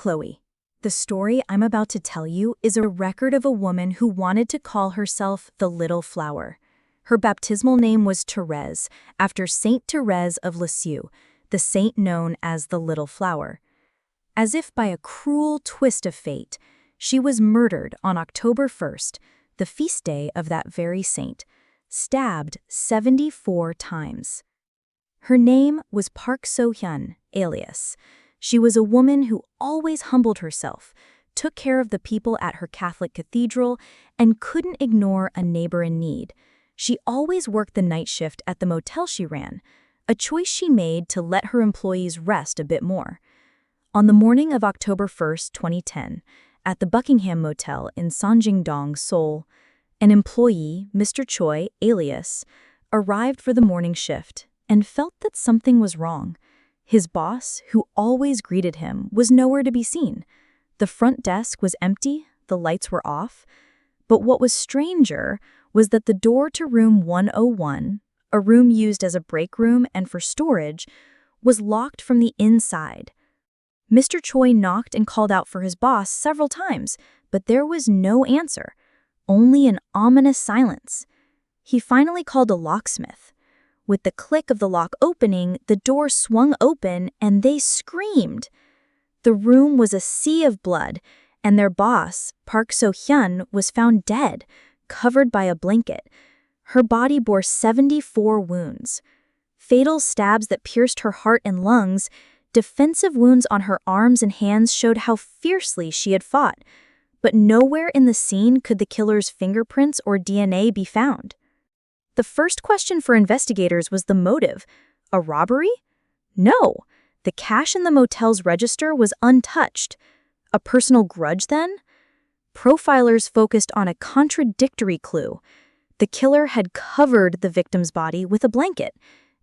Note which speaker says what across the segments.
Speaker 1: Chloe. The story I'm about to tell you is a record of a woman who wanted to call herself the Little Flower. Her baptismal name was Therese, after Saint Therese of Lisieux, the saint known as the Little Flower. As if by a cruel twist of fate, she was murdered on October 1st, the feast day of that very saint, stabbed 74 times. Her name was Park So-hyun, alias. She was a woman who always humbled herself, took care of the people at her Catholic cathedral, and couldn't ignore a neighbor in need. She always worked the night shift at the motel she ran, a choice she made to let her employees rest a bit more. On the morning of October 1st, 2010, at the Buckingham Motel in Sinjeong-dong, Seoul, an employee, Mr. Choi, alias, arrived for the morning shift and felt that something was wrong. His boss, who always greeted him, was nowhere to be seen. The front desk was empty, the lights were off. But what was stranger was that the door to room 101, a room used as a break room and for storage, was locked from the inside. Mr. Choi knocked and called out for his boss several times, but there was no answer, only an ominous silence. He finally called a locksmith. With the click of the lock opening, the door swung open and they screamed. The room was a sea of blood, and their boss, Park So-hyun, was found dead, covered by a blanket. Her body bore 74 wounds. Fatal stabs that pierced her heart and lungs, defensive wounds on her arms and hands showed how fiercely she had fought. But nowhere in the scene could the killer's fingerprints or DNA be found. The first question for investigators was the motive. A robbery? No. The cash in the motel's register was untouched. A personal grudge, then? Profilers focused on a contradictory clue. The killer had covered the victim's body with a blanket.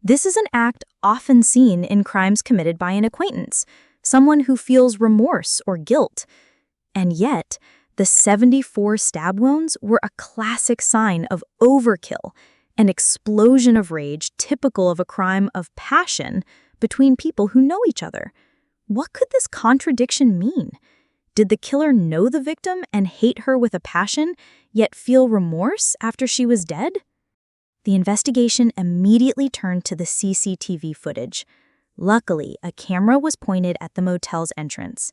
Speaker 1: This is an act often seen in crimes committed by an acquaintance, someone who feels remorse or guilt. And yet, the 74 stab wounds were a classic sign of overkill, an explosion of rage typical of a crime of passion between people who know each other. What could this contradiction mean? Did the killer know the victim and hate her with a passion, yet feel remorse after she was dead? The investigation immediately turned to the CCTV footage. Luckily, a camera was pointed at the motel's entrance.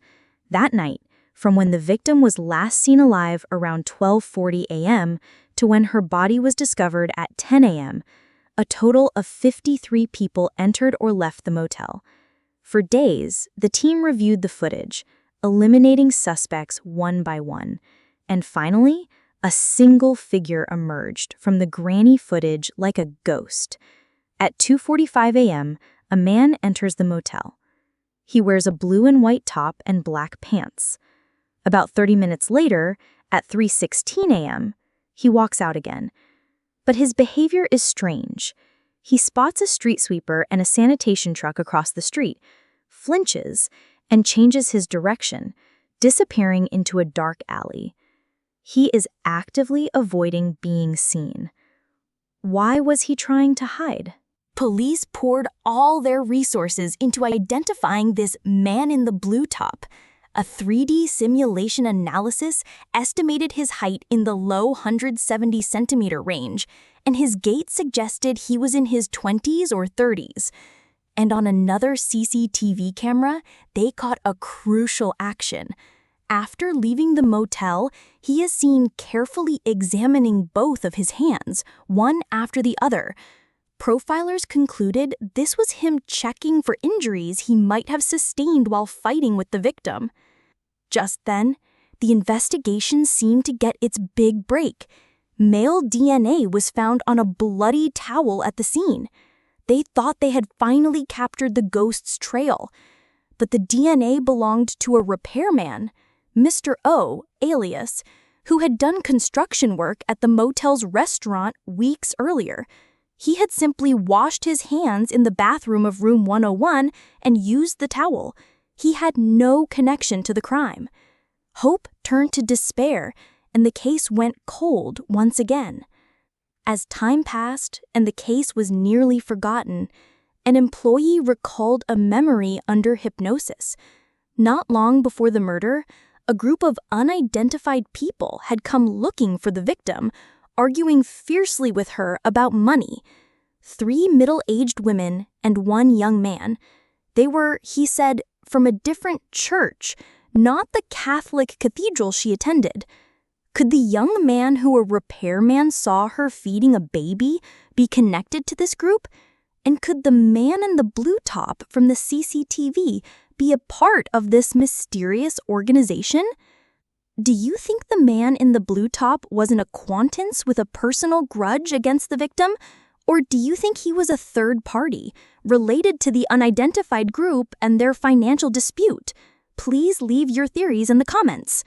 Speaker 1: That night, from when the victim was last seen alive around 12:40 a.m. to when her body was discovered at 10 a.m., a total of 53 people entered or left the motel. For days, the team reviewed the footage, eliminating suspects one by one. And finally, a single figure emerged from the grainy footage like a ghost. At 2:45 a.m., a man enters the motel. He wears a blue and white top and black pants. About 30 minutes later, at 3:16 a.m., he walks out again. But his behavior is strange. He spots a street sweeper and a sanitation truck across the street, flinches, and changes his direction, disappearing into a dark alley. He is actively avoiding being seen. Why was he trying to hide?
Speaker 2: Police poured all their resources into identifying this man in the blue top. A 3D simulation analysis estimated his height in the low 170-centimeter range, and his gait suggested he was in his 20s or 30s. And on another CCTV camera, they caught a crucial action. After leaving the motel, he is seen carefully examining both of his hands, one after the other. Profilers concluded this was him checking for injuries he might have sustained while fighting with the victim. Just then, the investigation seemed to get its big break. Male DNA was found on a bloody towel at the scene. They thought they had finally captured the ghost's trail. But the DNA belonged to a repairman, Mr. O, alias, who had done construction work at the motel's restaurant weeks earlier. He had simply washed his hands in the bathroom of room 101 and used the towel. He had no connection to the crime. Hope turned to despair, and the case went cold once again. As time passed and the case was nearly forgotten, an employee recalled a memory under hypnosis. Not long before the murder, a group of unidentified people had come looking for the victim, arguing fiercely with her about money. 3 middle-aged women and 1 young man. They were, he said, from a different church, not the Catholic cathedral she attended. Could the young man who a repairman saw her feeding a baby be connected to this group? And could the man in the blue top from the CCTV be a part of this mysterious organization? Do you think the man in the blue top was an acquaintance with a personal grudge against the victim? Or do you think he was a third party, related to the unidentified group and their financial dispute? Please leave your theories in the comments.